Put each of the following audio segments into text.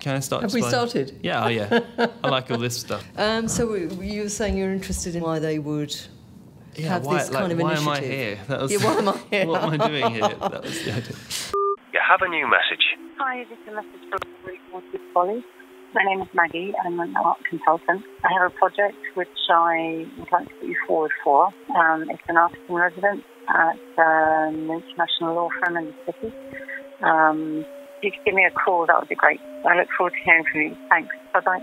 Can I start? Have we started? Yeah, oh yeah. I like all this stuff. So you were saying you're interested in why they would have this kind of initiative. Why am I here? That was, why am I here? What am I doing here? That was the idea. You have a new message. Hi, this is a message from Polly. My name is Maggie. I'm an art consultant. I have a project which I would like to put you forward for. It's an artist in residence at an international law firm in the city. If you could give me a call, that would be great. I look forward to hearing from you. Thanks. Bye-bye.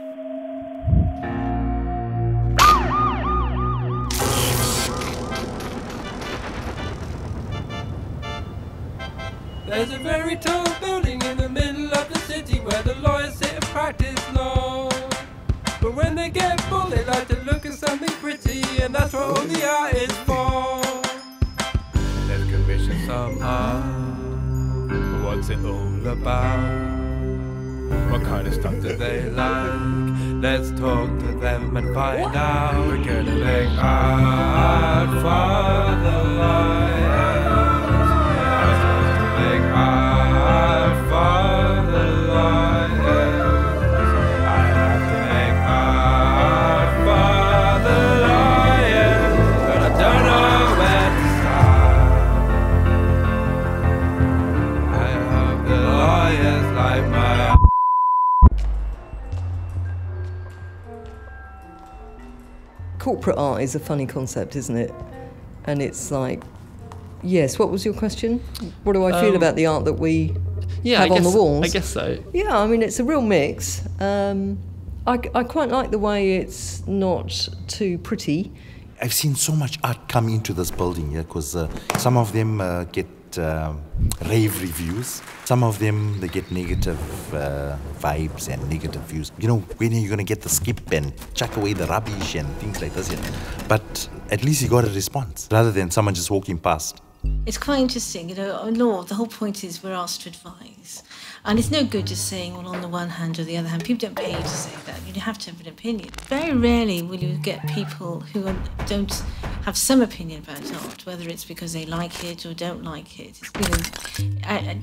There's a very tall building in the middle of the city where the lawyers sit and practice law. But when they get bored, they like to look at something pretty, and that's what all the art is for. Let's commission some art. But what's it all about? What kind of stuff do they like? Let's talk to them and find out. We're gonna make art for the lions. Make art for the lions. I have to make art for the lions, but I don't know where to start. I hope the lawyers like my Corporate art is a funny concept, isn't it? And it's like, yes, what was your question? What do I feel about the art that we have on the walls? I guess so. Yeah, I mean, it's a real mix. I quite like the way it's not too pretty. I've seen so much art come into this building, yeah, because some of them get rave reviews. Some of them, they get negative vibes and negative views. You know, when are you going to get the skip and chuck away the rubbish and things like this? Yeah. But at least you got a response, rather than someone just walking past. It's quite interesting, you know, law, the whole point is we're asked to advise. And it's no good just saying, well, on the one hand or the other hand. People don't pay you to say that. You have to have an opinion. Very rarely will you get people who don't have some opinion about art, whether it's because they like it or don't like it. You know,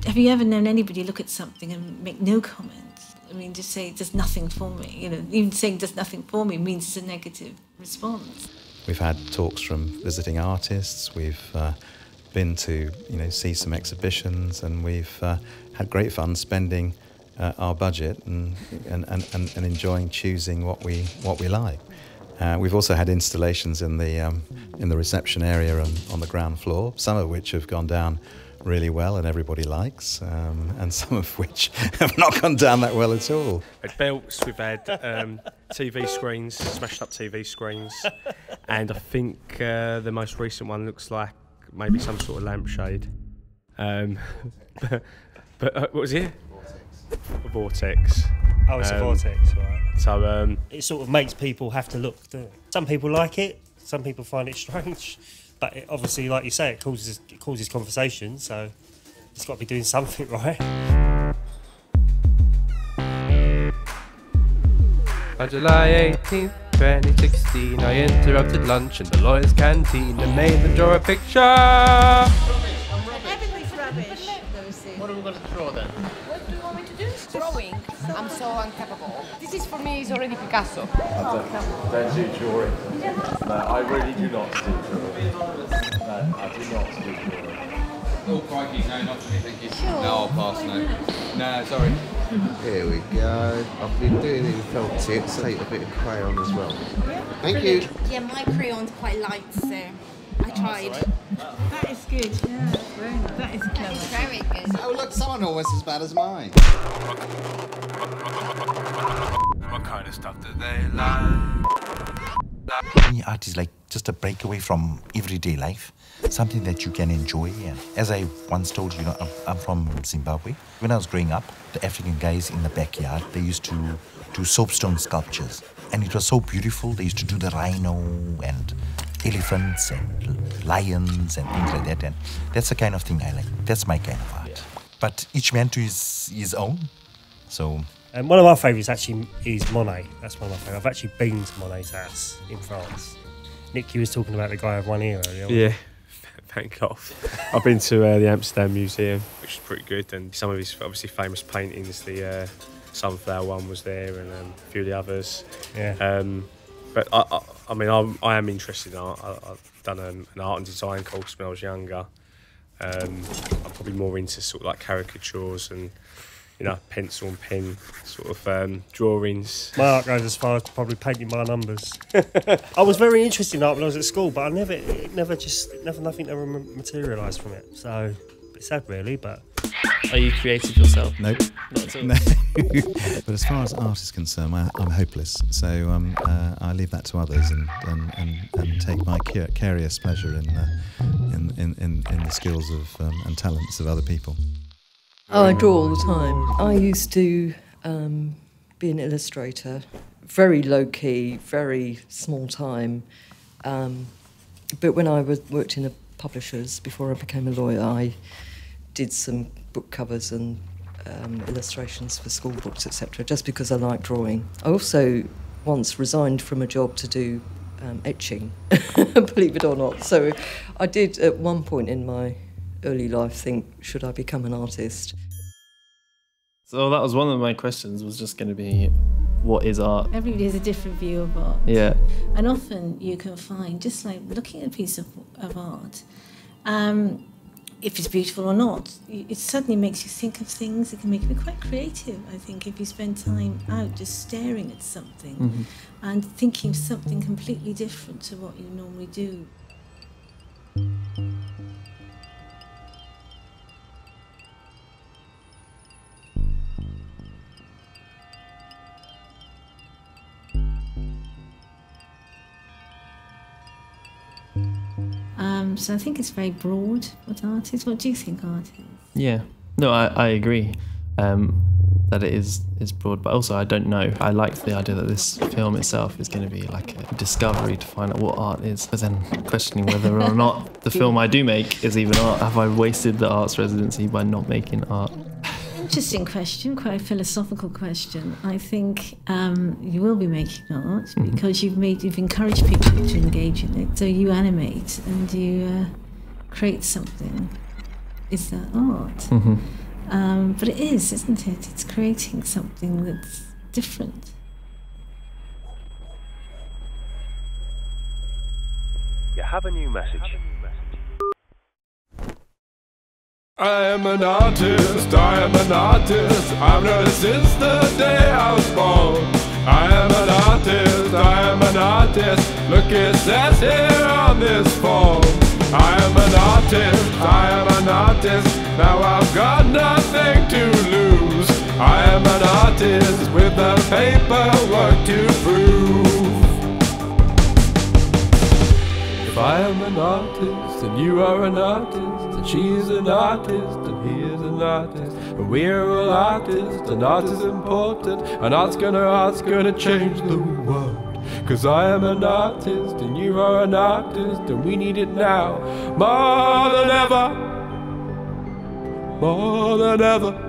have you ever known anybody look at something and make no comment? I mean, just say, it does nothing for me. You know, even saying does nothing for me means it's a negative response. We've had talks from visiting artists. We've been to, you know, see some exhibitions, and we've had great fun spending our budget and enjoying choosing what we like. We've also had installations in the reception area on the ground floor, some of which have gone down really well and everybody likes, and some of which have not gone down that well at all. At Belts, we've had TV screens, smashed up TV screens, and I think the most recent one looks like maybe some sort of lampshade. But what was it? A vortex. Oh, it's a vortex, right. So it sort of makes people have to look, doesn't it? Some people like it, some people find it strange, but it obviously, like you say, it causes conversation, so it's got to be doing something right. On July 18th, 2016, I interrupted lunch in the lawyer's canteen and made them draw a picture. Everything's rubbish. What are we going to draw then? What do you want me to do? Drawing. I'm so incapable. This is for me is already Picasso. Don't do drawing. No, I really do not do drawing. No, I do not do drawing. Oh, crikey, no, not for me, thank you. Sure. No, I'll pass, no. No, sorry. Here we go. I've been doing it in felt tips. Take a bit of crayon as well. Thank you. Yeah, my crayon's quite light, so I tried. That is good. Yeah, that's very nice. That is clever. That is very good. Oh, look, someone almost as bad as mine. What kind of stuff do they like? Any art is like just a breakaway from everyday life, something that you can enjoy. And as I once told you, I'm from Zimbabwe. When I was growing up, the African guys in the backyard, they used to do soapstone sculptures. And it was so beautiful. They used to do the rhino and elephants and lions and things like that. And that's the kind of thing I like. That's my kind of art. But each man to his own. So. And one of my favourites actually is Monet. That's one of my favourites. I've actually been to Monet's house in France. Nick, you was talking about the guy of one ear earlier. Yeah, Van Gogh. I've been to the Amsterdam Museum, which is pretty good, and some of his obviously famous paintings, the Sunflower One was there, and a few of the others. Yeah. But I mean, I am interested in art. I've done an art and design course when I was younger. I'm probably more into sort of like caricatures and, you know, pencil and pen sort of drawings. My art goes as far as probably painting by numbers. I was very interested in art when I was at school, but nothing ever materialised from it. So it's sad, really. But are you creative yourself? Nope. Not at all. No. But as far as art is concerned, I'm hopeless. So I leave that to others and take my curious pleasure in the skills of and talents of other people. Oh, I draw all the time. I used to be an illustrator, very low-key, very small time. But when I worked in a publishers before I became a lawyer, I did some book covers and illustrations for school books, etc., just because I like drawing. I also once resigned from a job to do etching, believe it or not. So I did at one point in my early life think, should I become an artist? So that was one of my questions, was just going to be, what is art? Everybody has a different view of art. Yeah. And often you can find, just like looking at a piece of art, if it's beautiful or not, it suddenly makes you think of things. It can make you quite creative, I think, if you spend time out just staring at something and thinking of something completely different to what you normally do. So I think it's very broad, what art is. What do you think art is? Yeah. No, I agree that it is broad, but also I don't know. I liked the idea that this film itself is going to be like a discovery to find out what art is, but then questioning whether or not the film I do make is even art. Have I wasted the arts residency by not making art? Interesting question, quite a philosophical question. I think you will be making art because you've encouraged people to engage in it. So you animate and you create something. Is that art? But it is, isn't it? It's creating something that's different. You have a new message. I am an artist, I am an artist. I've known it since the day I was born. I am an artist, I am an artist. Look, it says here on this form. I am an artist, I am an artist. Now I've got nothing to lose. I am an artist with the paperwork to prove. If I am an artist, and you are an artist, and she's an artist, and he is an artist, and we're all artists, and art is important, and art's gonna change the world. 'Cause I am an artist, and you are an artist, and we need it now, more than ever, more than ever.